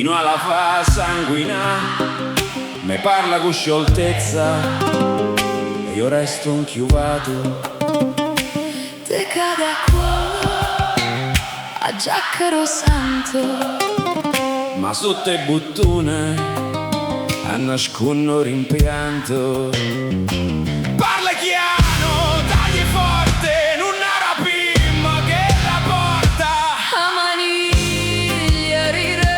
fino alla fa sanguinare, me parla con scioltezza e io resto inchiuvato. Te cade a cuore a giaccaro santo, Ma sotto i buttone a nascono rimpianto. Parla chiaro, tagli forte, non rapimma che la porta a maniglia risente,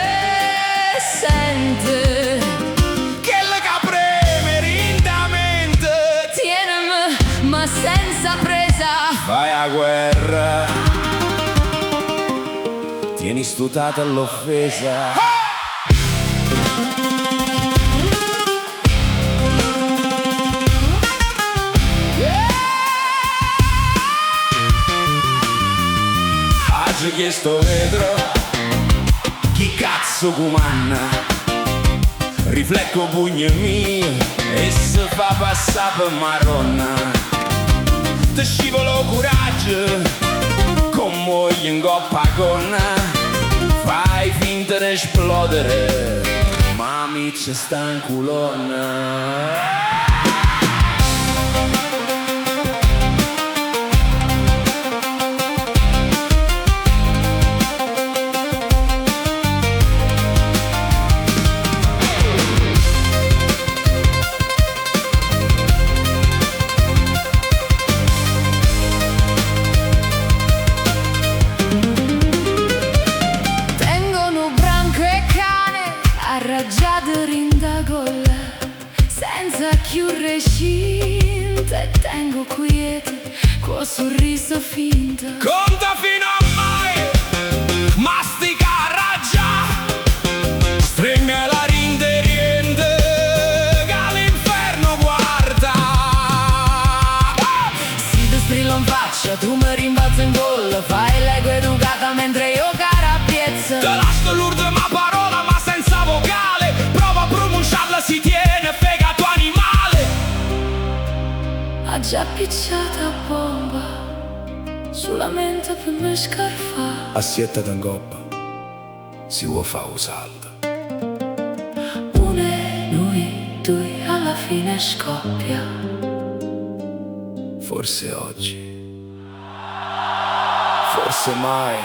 che la capreme rindamente. tienimi ma senza presa. Vai a guerra, tieni stutata l'offesa. Oggi chiesto vetro, chi cazzo comanna? Riflecco pugni mio e si fa passare per marronna. Ti scivolo coraggio, con moglie in coppa gonna. Fai finta di esplodere, ma mi c'è sta in culonna. Arraggiato rinda gola, senza più recinte, tengo quiete, con sorriso finto. Conta fino a mai, mastica raggia, stringe la rinde riente, che all'inferno guarda. Si ti strillo in faccia, tu mi rimbalzo in gola, fai l'ego educata mentre io carapiezza. Te lascio l'urde ma parola ma senza vocale, prova a pronunciarla, si tiene fegato animale. Ha già picciata a bomba, sulla mente per me scarfa. Assietta d'angoppa, si vuol fa usalda. Une, noi, due, alla fine scoppia. Forse oggi, forse mai.